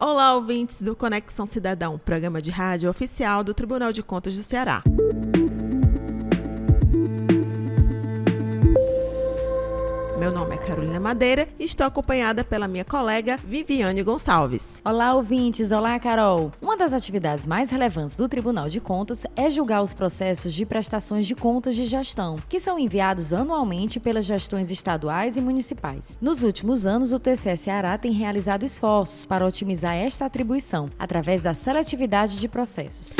Olá, ouvintes do Conexão Cidadão, programa de rádio oficial do Tribunal de Contas do Ceará. Meu nome é Carolina Madeira e estou acompanhada pela minha colega Viviane Gonçalves. Olá, ouvintes! Olá, Carol! Uma das atividades mais relevantes do Tribunal de Contas é julgar os processos de prestações de contas de gestão, que são enviados anualmente pelas gestões estaduais e municipais. Nos últimos anos, o TCE Ceará tem realizado esforços para otimizar esta atribuição, através da seletividade de processos.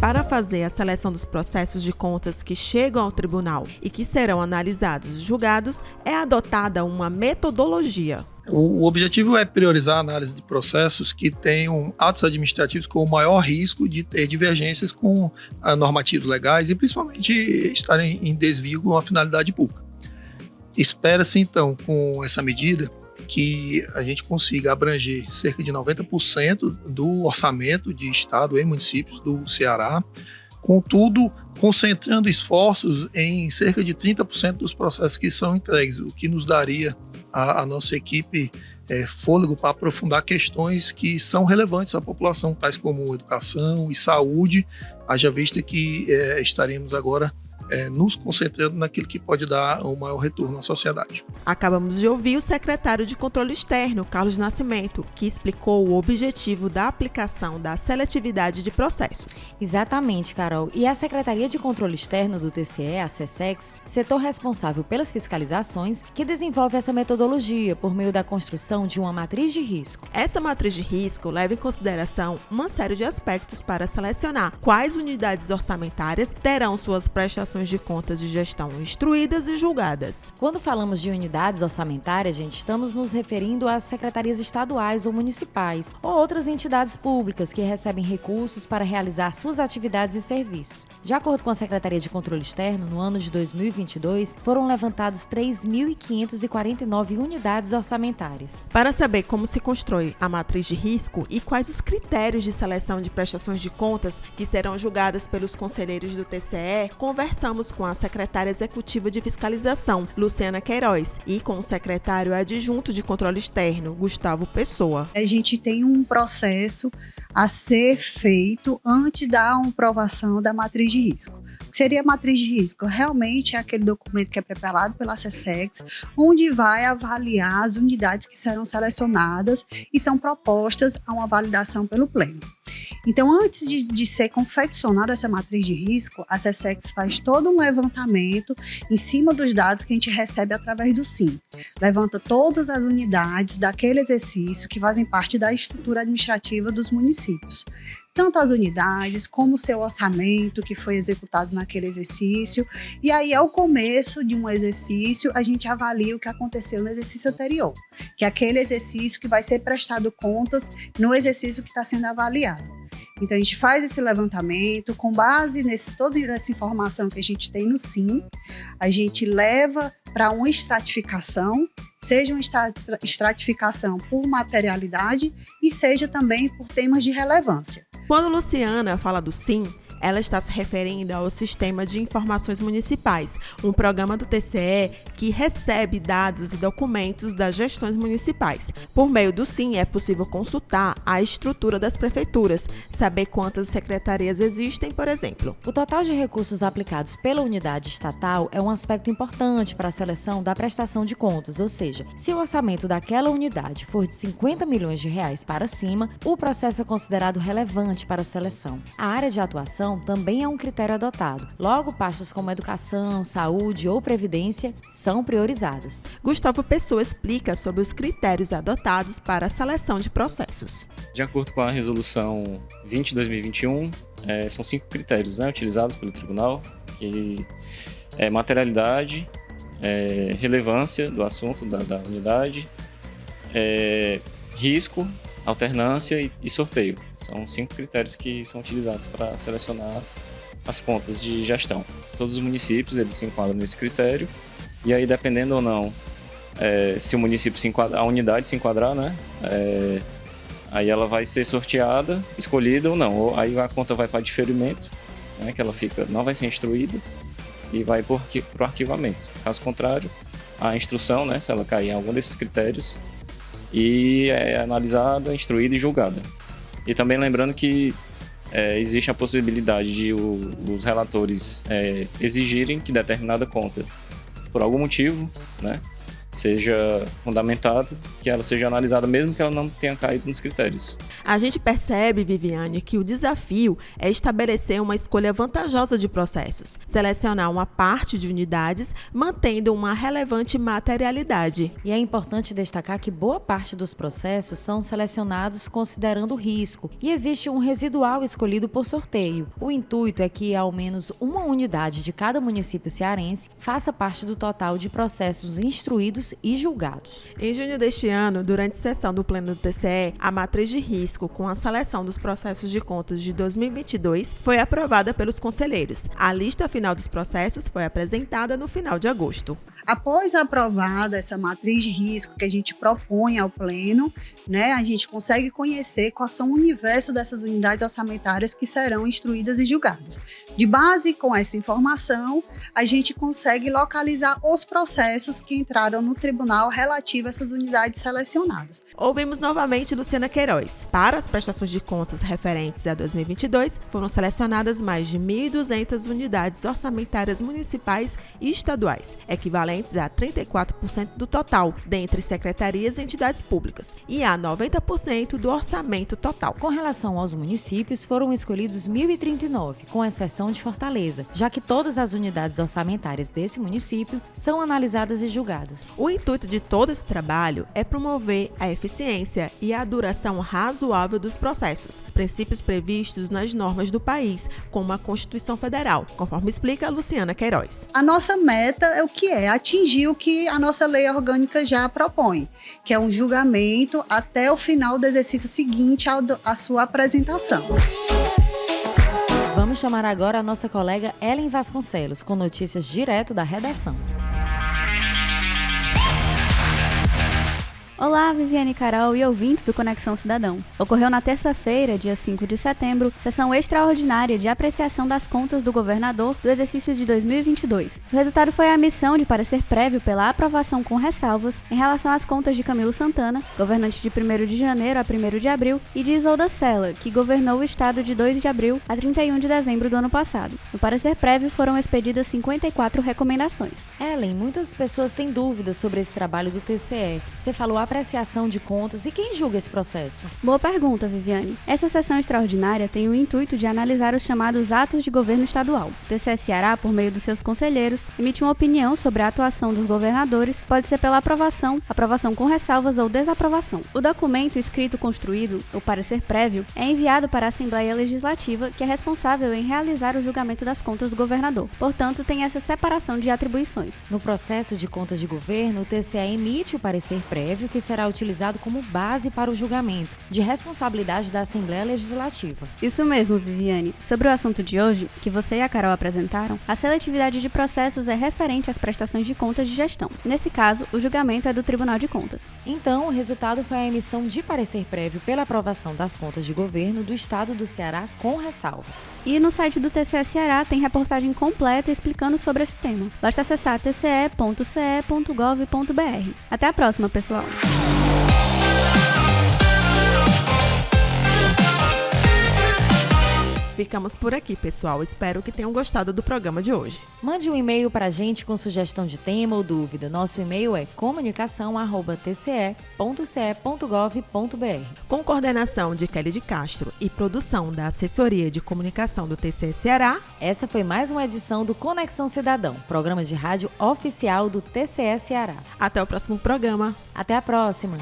Para fazer a seleção dos processos de contas que chegam ao tribunal e que serão analisados e julgados, é adotada uma metodologia. O objetivo é priorizar a análise de processos que tenham atos administrativos com o maior risco de ter divergências com normativos legais e principalmente estarem em desvio com a finalidade pública. Espera-se então, com essa medida, que a gente consiga abranger cerca de 90% do orçamento de estado e municípios do Ceará, contudo, concentrando esforços em cerca de 30% dos processos que são entregues, o que nos daria à nossa equipe fôlego para aprofundar questões que são relevantes à população, tais como educação e saúde, haja vista que estaremos agora nos concentrando naquilo que pode dar um maior retorno à sociedade. Acabamos de ouvir o secretário de Controle Externo, Carlos Nascimento, que explicou o objetivo da aplicação da seletividade de processos. Exatamente, Carol. E a Secretaria de Controle Externo do TCE, a SECEX, setor responsável pelas fiscalizações, que desenvolve essa metodologia por meio da construção de uma matriz de risco. Essa matriz de risco leva em consideração uma série de aspectos para selecionar quais unidades orçamentárias terão suas prestações de contas de gestão instruídas e julgadas. Quando falamos de unidades orçamentárias, estamos nos referindo às secretarias estaduais ou municipais, ou outras entidades públicas que recebem recursos para realizar suas atividades e serviços. De acordo com a Secretaria de Controle Externo, no ano de 2022, foram levantados 3.549 unidades orçamentárias. Para saber como se constrói a matriz de risco e quais os critérios de seleção de prestações de contas que serão julgadas pelos conselheiros do TCE, conversamos com a secretária executiva de fiscalização, Luciana Queiroz, e com o secretário adjunto de controle externo, Gustavo Pessoa. A gente tem um processo a ser feito antes da aprovação da matriz de risco. O que seria a matriz de risco? Realmente é aquele documento que é preparado pela SECEX, onde vai avaliar as unidades que serão selecionadas e são propostas a uma validação pelo Pleno. Então, antes de ser confeccionada essa matriz de risco, a SECEX faz todo um levantamento em cima dos dados que a gente recebe através do SIM. Levanta todas as unidades daquele exercício que fazem parte da estrutura administrativa dos municípios. Tanto as unidades como o seu orçamento que foi executado naquele exercício. E aí, ao começo de um exercício, a gente avalia o que aconteceu no exercício anterior, que é aquele exercício que vai ser prestado contas no exercício que está sendo avaliado. Então, a gente faz esse levantamento, com base toda essa informação que a gente tem no SIM, a gente leva para uma estratificação, seja uma estratificação por materialidade e seja também por temas de relevância. Quando Luciana fala do SIM, ela está se referindo ao Sistema de Informações Municipais, um programa do TCE que recebe dados e documentos das gestões municipais. Por meio do SIM, é possível consultar a estrutura das prefeituras, saber quantas secretarias existem, por exemplo. O total de recursos aplicados pela unidade estatal é um aspecto importante para a seleção da prestação de contas, ou seja, se o orçamento daquela unidade for de 50 milhões de reais para cima, o processo é considerado relevante para a seleção. A área de atuação também é um critério adotado. Logo, pastas como educação, saúde ou previdência são priorizadas. Gustavo Pessoa explica sobre os critérios adotados para a seleção de processos. De acordo com a resolução 20/2021, são 5 critérios utilizados pelo tribunal, que é materialidade, relevância do assunto da unidade, risco, alternância e sorteio. São 5 critérios que são utilizados para selecionar as contas de gestão. Todos os municípios eles se enquadram nesse critério, e aí dependendo ou não, se o município se enquadrar, a unidade se enquadrar, né? Aí ela vai ser sorteada, escolhida ou não. Ou aí a conta vai para diferimento, né? Que ela não vai ser instruída e vai para o arquivamento. Caso contrário, a instrução, né, se ela cair em algum desses critérios, e é analisada, instruída e julgada. E também lembrando que existe a possibilidade de os relatores exigirem que determinada conta, por algum motivo, né, seja fundamentado, que ela seja analisada mesmo que ela não tenha caído nos critérios. A gente percebe, Viviane, que o desafio é estabelecer uma escolha vantajosa de processos, selecionar uma parte de unidades, mantendo uma relevante materialidade. E é importante destacar que boa parte dos processos são selecionados considerando o risco e existe um residual escolhido por sorteio. O intuito é que ao menos uma unidade de cada município cearense faça parte do total de processos instruídos e julgados. Em junho deste ano, durante sessão do Pleno do TCE, a matriz de risco com a seleção dos processos de contas de 2022 foi aprovada pelos conselheiros. A lista final dos processos foi apresentada no final de agosto. Após aprovada essa matriz de risco que a gente propõe ao Pleno, né, a gente consegue conhecer quais são o universo dessas unidades orçamentárias que serão instruídas e julgadas. De base com essa informação, a gente consegue localizar os processos que entraram no tribunal relativo a essas unidades selecionadas. Ouvimos novamente Luciana Queiroz. Para as prestações de contas referentes a 2022, foram selecionadas mais de 1.200 unidades orçamentárias municipais e estaduais, equivalentes a 34% do total, dentre secretarias e entidades públicas, e a 90% do orçamento total. Com relação aos municípios, foram escolhidos 1.039, com exceção de Fortaleza, já que todas as unidades orçamentárias desse município são analisadas e julgadas. O intuito de todo esse trabalho é promover a eficiência e a duração razoável dos processos, princípios previstos nas normas do país, como a Constituição Federal, conforme explica Luciana Queiroz. A nossa meta é o que é? Atingir o que a nossa lei orgânica já propõe, que é um julgamento até o final do exercício seguinte à sua apresentação. Vamos chamar agora a nossa colega Ellen Vasconcelos, com notícias direto da redação. Olá, Viviane Carol e ouvintes do Conexão Cidadão. Ocorreu na terça-feira, dia 5 de setembro, sessão extraordinária de apreciação das contas do governador do exercício de 2022. O resultado foi a emissão de parecer prévio pela aprovação com ressalvas em relação às contas de Camilo Santana, governante de 1º de janeiro a 1º de abril, e de Isolda Sela, que governou o estado de 2 de abril a 31 de dezembro do ano passado. No parecer prévio foram expedidas 54 recomendações. Ellen, muitas pessoas têm dúvidas sobre esse trabalho do TCE. Você falou apreciação de contas e quem julga esse processo? Boa pergunta, Viviane. Essa sessão extraordinária tem o intuito de analisar os chamados atos de governo estadual. O TCE Ceará, por meio dos seus conselheiros, emite uma opinião sobre a atuação dos governadores, pode ser pela aprovação com ressalvas ou desaprovação. O documento escrito construído, o parecer prévio, é enviado para a Assembleia Legislativa, que é responsável em realizar o julgamento das contas do governador. Portanto, tem essa separação de atribuições. No processo de contas de governo, o TCE emite o parecer prévio que será utilizado como base para o julgamento, de responsabilidade da Assembleia Legislativa. Isso mesmo, Viviane. Sobre o assunto de hoje, que você e a Carol apresentaram, a seletividade de processos é referente às prestações de contas de gestão. Nesse caso, o julgamento é do Tribunal de Contas. Então, o resultado foi a emissão de parecer prévio pela aprovação das contas de governo do Estado do Ceará com ressalvas. E no site do TCE Ceará tem reportagem completa explicando sobre esse tema. Basta acessar tce.ce.gov.br. Até a próxima, pessoal! Ficamos por aqui, pessoal. Espero que tenham gostado do programa de hoje. Mande um e-mail para a gente com sugestão de tema ou dúvida. Nosso e-mail é comunicação@tce.ce.gov.br. Com coordenação de Kelly de Castro e produção da Assessoria de Comunicação do TCE Ceará, essa foi mais uma edição do Conexão Cidadão, programa de rádio oficial do TCE Ceará. Até o próximo programa. Até a próxima!